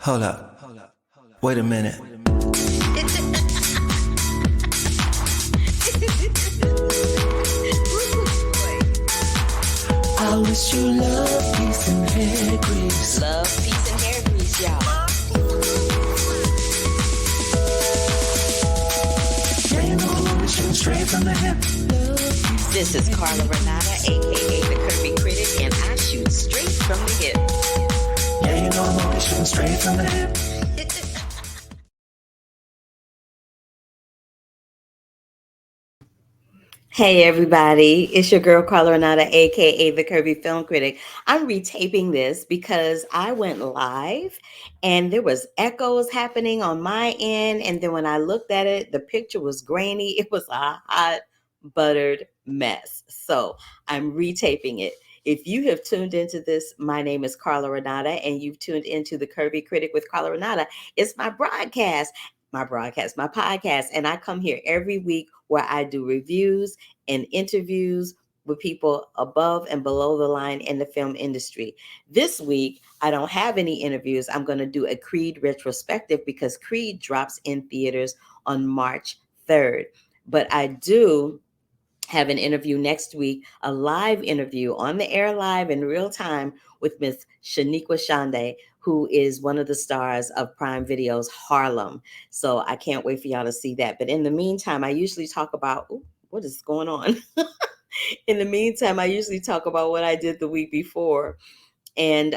Hold up. Wait a minute. I wish you love, peace, and hair grease. Love, peace, and hair grease, y'all. Yeah, you know we shoot straight from the hip. This is Carla Renata, aka the Curvy Critic, and I shoot straight from the hip. Yeah, you know we shoot straight from the hip. Hey everybody, it's your girl Carla Renata, aka the Curvy Film Critic. I'm retaping this because I went live and there was echoes happening on my end, and then when I looked at it, the picture was grainy. It was a hot buttered mess. So I'm retaping it. If you have tuned into this, my name is Carla Renata, and you've tuned into the Curvy Critic with Carla Renata. It's my podcast, and I come here every week where I do reviews and interviews with people above and below the line in the film industry. This week, I don't have any interviews. I'm going to do a Creed retrospective because Creed drops in theaters on March 3rd. But I do have an interview next week, a live interview on the air live in real time with Miss Shaniqua Shande, who is one of the stars of Prime Video's Harlem. So I can't wait for y'all to see that. But in the meantime, I usually talk about what is going on. In the meantime, I usually talk about what I did the week before and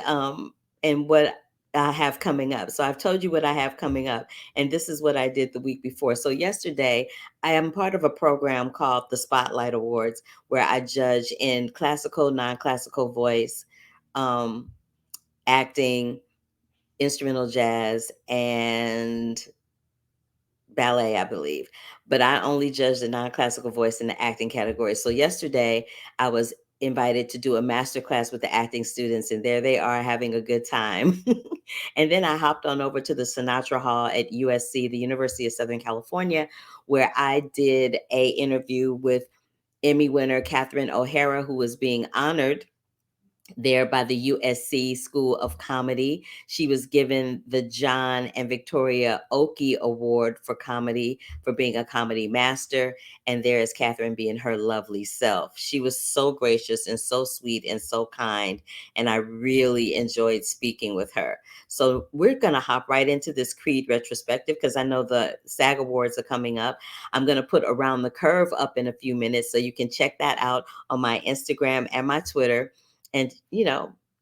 what I have coming up. So I've told you what I have coming up, and this is what I did the week before. So yesterday, I am part of a program called the Spotlight Awards, where I judge in classical, non-classical voice, um, acting, instrumental jazz, and ballet, I believe. But I only judge the non-classical voice in the acting category. So yesterday, I was invited to do a master class with the acting students, and there they are having a good time. And then I hopped on over to the Sinatra Hall at USC, the University of Southern California, where I did a interview with Emmy winner Catherine O'Hara, who was being honored there by the USC School of Comedy. She was given the John and Victoria Oakey Award for comedy, for being a comedy master. And there is Catherine being her lovely self. She was so gracious and so sweet and so kind. And I really enjoyed speaking with her. So we're going to hop right into this Creed retrospective because I know the SAG Awards are coming up. I'm going to put Around the Curve up in a few minutes so you can check that out on my Instagram and my Twitter, and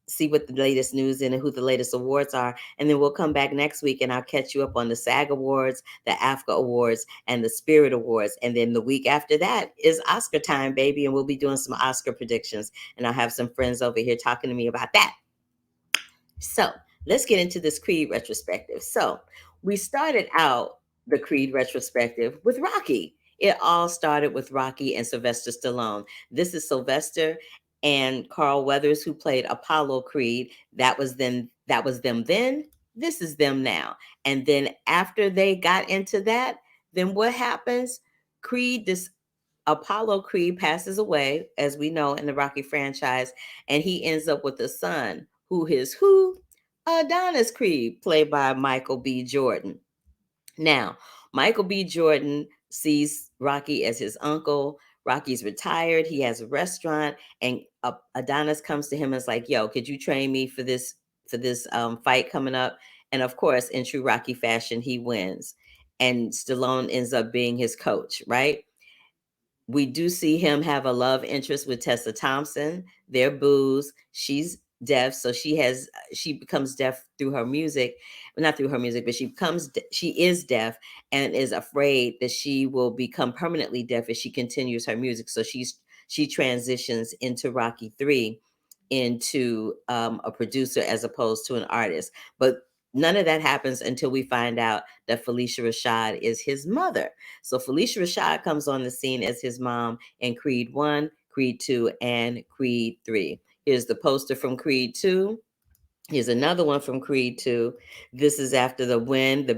see what the latest news and who the latest awards are. And then we'll come back next week and I'll catch you up on the SAG Awards, the AFCA Awards, and the Spirit Awards. And then the week after that is Oscar time, baby, and we'll be doing some Oscar predictions. And I'll have some friends over here talking to me about that. So let's get into this Creed retrospective. So we started out the Creed retrospective with Rocky. It all started with Rocky and Sylvester Stallone. This is Sylvester and Carl Weathers, who played Apollo Creed. That was then. That was them then. This is them now. And then after they got into that, then what happens? This Apollo Creed passes away, as we know in the Rocky franchise, and he ends up with a son who is who? Adonis Creed, played by Michael B. Jordan. Now, Michael B. Jordan sees Rocky as his uncle. Rocky's retired. He has a restaurant, and Adonis comes to him and is like, "Yo, could you train me for this fight coming up?" And of course, in true Rocky fashion, he wins, and Stallone ends up being his coach, right? We do see him have a love interest with Tessa Thompson. They're booze. She's deaf, so she becomes deaf through her music. Well, not through her music, but she is deaf and is afraid that she will become permanently deaf if she continues her music. So she transitions into Rocky 3 into a producer as opposed to an artist. But none of that happens until we find out that Felicia Rashad is his mother. So Felicia Rashad comes on the scene as his mom in Creed 1, Creed 2, and Creed 3. Here's the poster from Creed 2. Here's another one from Creed 2. This is after the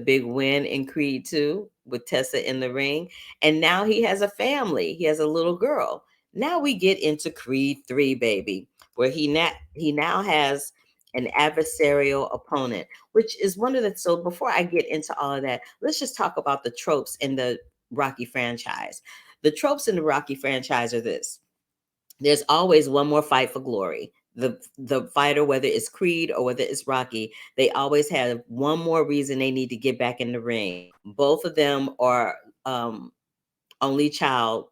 big win in Creed 2 with Tessa in the ring. And now he has a family. He has a little girl. Now we get into Creed 3, baby, where he now has an adversarial opponent, which is one of the. So before I get into all of that, let's just talk about the tropes in the Rocky franchise. The tropes in the Rocky franchise are this: there's always one more fight for glory. The fighter, whether it's Creed or whether it's Rocky, they always have one more reason they need to get back in the ring. Both of them are only child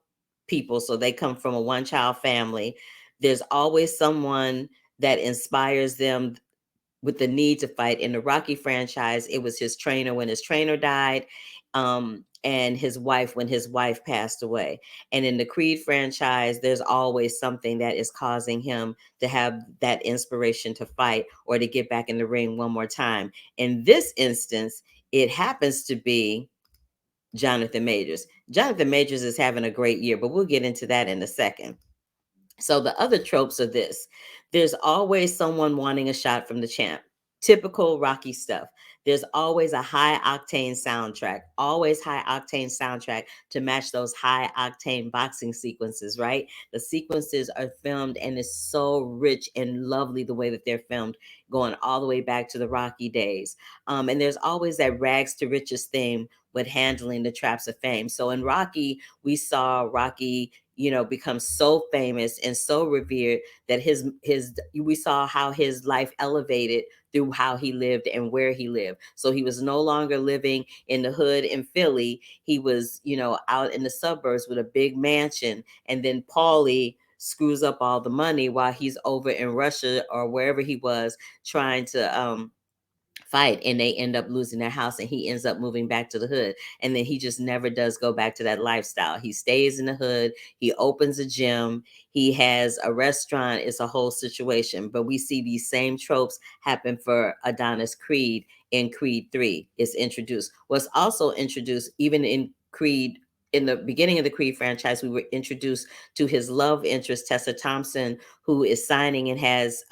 people, so they come from a one child family. There's always someone that inspires them with the need to fight. In the Rocky franchise, it was his trainer when his trainer died, and his wife when his wife passed away. And in the Creed franchise, there's always something that is causing him to have that inspiration to fight or to get back in the ring one more time. In this instance, it happens to be Jonathan Majors. Jonathan Majors is having a great year, but we'll get into that in a second. So the other tropes are this: there's always someone wanting a shot from the champ. Typical Rocky stuff. There's always a high octane soundtrack, always high octane soundtrack to match those high octane boxing sequences, right? The sequences are filmed and it's so rich and lovely the way that they're filmed, going all the way back to the Rocky days. And there's always that rags to riches theme with handling the traps of fame. So in Rocky, we saw Rocky, become so famous and so revered that his we saw how his life elevated through how he lived and where he lived. So he was no longer living in the hood in Philly. He was, out in the suburbs with a big mansion. And then Paulie screws up all the money while he's over in Russia or wherever he was trying to fight, and they end up losing their house and he ends up moving back to the hood, and then he just never does go back to that lifestyle. He stays in the hood, he opens a gym, he has a restaurant. It's a whole situation. But we see these same tropes happen for Adonis Creed in Creed 3. It's introduced. What's also introduced even in Creed, in the beginning of the Creed franchise, we were introduced to his love interest, Tessa Thompson, who is signing and has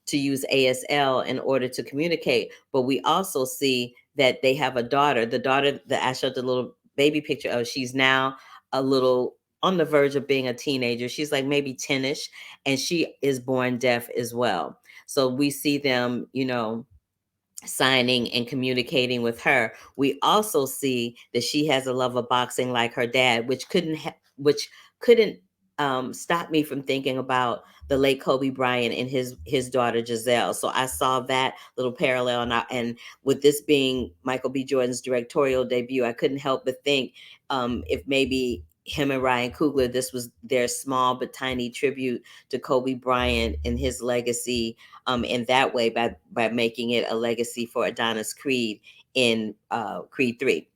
to use ASL in order to communicate. But we also see that they have a daughter. The daughter that I showed the little baby picture of, she's now a little on the verge of being a teenager. She's like maybe 10ish, and she is born deaf as well. So we see them, signing and communicating with her. We also see that she has a love of boxing like her dad, which couldn't stop me from thinking about the late Kobe Bryant and his daughter Giselle. So I saw that little parallel, and with this being Michael B. Jordan's directorial debut, I couldn't help but think if maybe him and Ryan Coogler, this was their small but tiny tribute to Kobe Bryant and his legacy, in that way, by making it a legacy for Adonis Creed in Creed 3.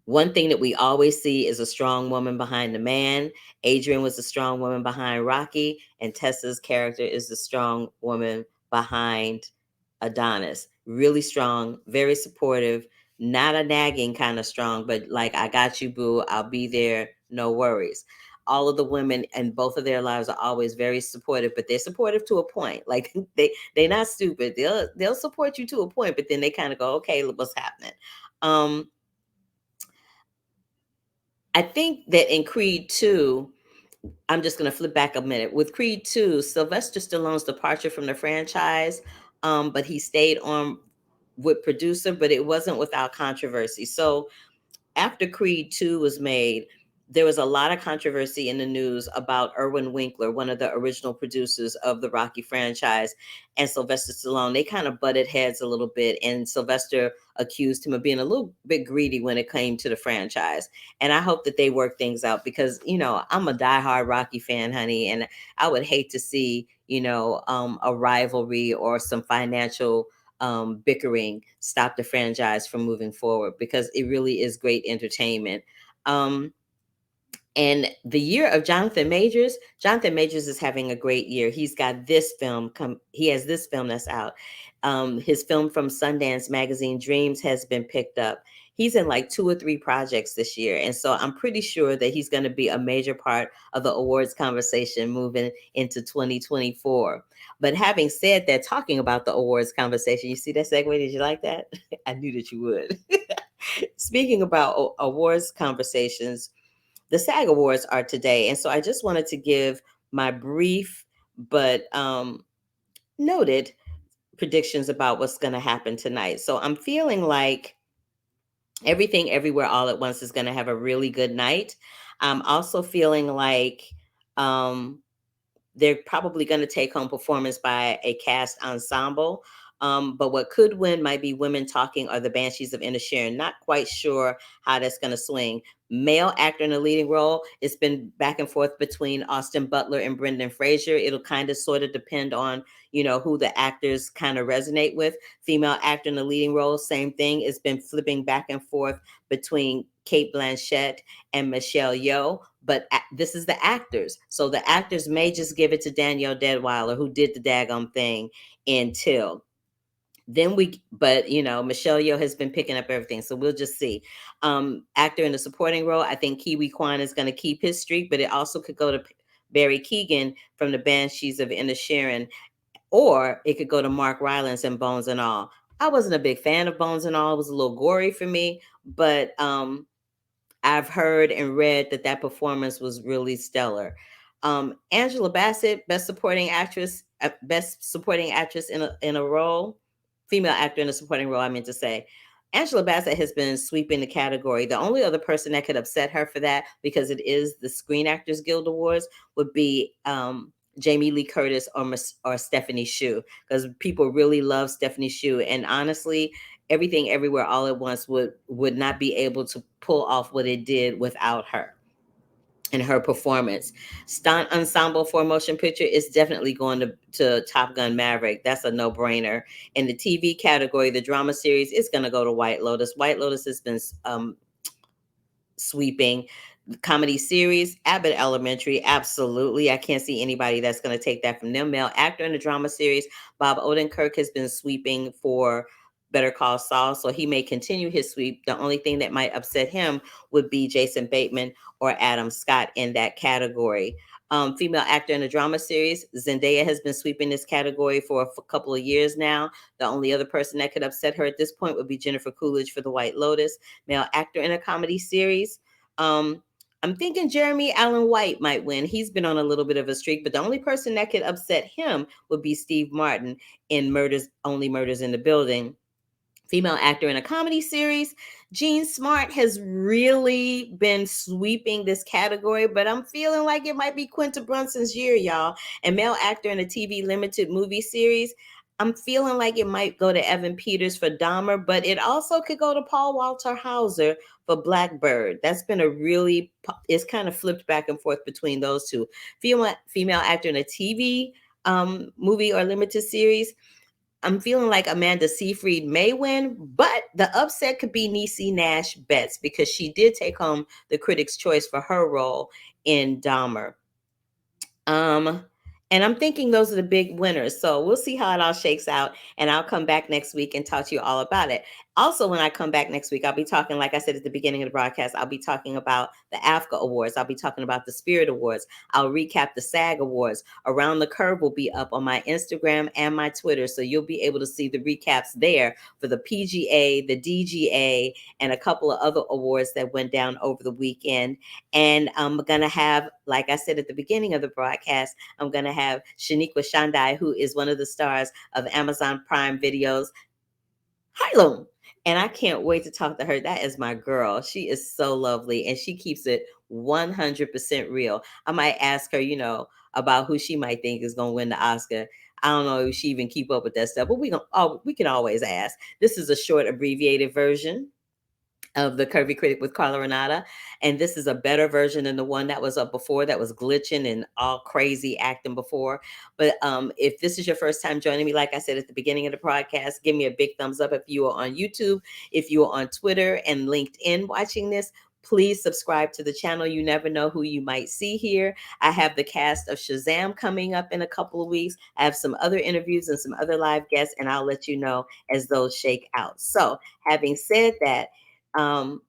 One thing that we always see is a strong woman behind the man. Adrian was a strong woman behind Rocky, and Tessa's character is the strong woman behind Adonis. Really strong, very supportive, not a nagging kind of strong, but like, I got you, boo. I'll be there. No worries. All of the women in both of their lives are always very supportive, but they're supportive to a point. Like they're not stupid. They'll support you to a point, but then they kind of go, okay, what's happening? I think that in Creed 2, I'm just going to flip back a minute. With Creed 2, Sylvester Stallone's departure from the franchise, but he stayed on with producer, but it wasn't without controversy. So after Creed 2 was made, there was a lot of controversy in the news about Irwin Winkler, one of the original producers of the Rocky franchise, and Sylvester Stallone. They kind of butted heads a little bit, and Sylvester accused him of being a little bit greedy when it came to the franchise. And I hope that they work things out because, I'm a diehard Rocky fan, honey, and I would hate to see, a rivalry or some financial bickering stop the franchise from moving forward, because it really is great entertainment. Um, and the year of Jonathan Majors is having a great year. He's got this film he has this film that's out. His film from Sundance Magazine, Dreams, has been picked up. He's in like 2 or 3 projects this year. And so I'm pretty sure that he's going to be a major part of the awards conversation moving into 2024. But having said that, talking about the awards conversation, you see that segue? Did you like that? I knew that you would. Speaking about awards conversations, the SAG Awards are today. And so I just wanted to give my brief but noted predictions about what's going to happen tonight. So I'm feeling like Everything Everywhere All at Once is going to have a really good night. I'm also feeling like um, they're probably going to take home performance by a cast ensemble. But what could win might be Women Talking or the Banshees of Inisherin. Not quite sure how that's going to swing. Male actor in a leading role, it's been back and forth between Austin Butler and Brendan Fraser. It'll kind of sort of depend on, who the actors kind of resonate with. Female actor in the leading role, same thing. It's been flipping back and forth between Kate Blanchett and Michelle Yeoh, but this is the actors. So the actors may just give it to Danielle Deadweiler, who did the daggone thing in Till. But Michelle Yeoh has been picking up everything, so we'll just see. Actor in the supporting role, I think Kiwi Kwan is going to keep his streak, but it also could go to Barry Keoghan from the Banshees of Inisherin, or it could go to Mark Rylance and Bones and All. I wasn't a big fan of Bones and All; it was a little gory for me, but I've heard and read that that performance was really stellar. Angela Bassett, best supporting actress in a role, female actor in a supporting role. I meant to say, Angela Bassett has been sweeping the category. The only other person that could upset her for that, because it is the Screen Actors Guild Awards, would be Jamie Lee Curtis or Stephanie Hsu, because people really love Stephanie Hsu, and honestly, Everything Everywhere All at Once would not be able to pull off what it did without her and her performance. Stunt ensemble for a motion picture is definitely going to Top Gun Maverick. That's a no-brainer. In the TV category, the drama series is going to go to White Lotus. White Lotus has been sweeping. Comedy series, Abbott Elementary, absolutely. I can't see anybody that's going to take that from them. Male actor in the drama series, Bob Odenkirk has been sweeping for Better Call Saul, so he may continue his sweep. The only thing that might upset him would be Jason Bateman or Adam Scott in that category. Female actor in a drama series, Zendaya has been sweeping this category for a couple of years now. The only other person that could upset her at this point would be Jennifer Coolidge for The White Lotus. Male actor in a comedy series, I'm thinking Jeremy Allen White might win. He's been on a little bit of a streak, but the only person that could upset him would be Steve Martin in Only Murders in the Building. Female actor in a comedy series, Jean Smart has really been sweeping this category, but I'm feeling like it might be Quinta Brunson's year, y'all. And male actor in a TV limited movie series, I'm feeling like it might go to Evan Peters for Dahmer, but it also could go to Paul Walter Hauser for Blackbird. That's been it's kind of flipped back and forth between those two. Female actor in a TV movie or limited series, I'm feeling like Amanda Seyfried may win, but the upset could be Niecy Nash Betts, because she did take home the Critics' Choice for her role in Dahmer. Um, and I'm thinking those are the big winners. So we'll see how it all shakes out. And I'll come back next week and talk to you all about it. Also, when I come back next week, I'll be talking, like I said at the beginning of the broadcast, I'll be talking about the AFCA Awards. I'll be talking about the Spirit Awards. I'll recap the SAG Awards. Around the Curve will be up on my Instagram and my Twitter. So you'll be able to see the recaps there for the PGA, the DGA, and a couple of other awards that went down over the weekend. And I'm going to have, like I said at the beginning of the broadcast, I'm going to have Shaniqua Shandai, who is one of the stars of Amazon Prime Videos, Harlem. And I can't wait to talk to her. That is my girl. She is so lovely, and she keeps it 100% real. I might ask her, about who she might think is going to win the Oscar. I don't know if she even keep up with that stuff, but we can always ask. This is a short abbreviated version of the Curvy Critic with Carla Renata. And this is a better version than the one that was up before, that was glitching and all crazy acting before. But if this is your first time joining me, like I said at the beginning of the podcast, give me a big thumbs up if you are on YouTube. If you are on Twitter and LinkedIn watching this, please subscribe to the channel. You never know who you might see here. I have the cast of Shazam coming up in a couple of weeks. I have some other interviews and some other live guests, and I'll let you know as those shake out. So having said that, um,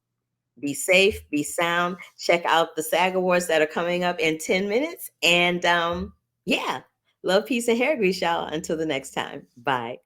be safe, be sound. Check out the SAG Awards that are coming up in 10 minutes. And yeah, love, peace, and hair grease, y'all. Until the next time. Bye.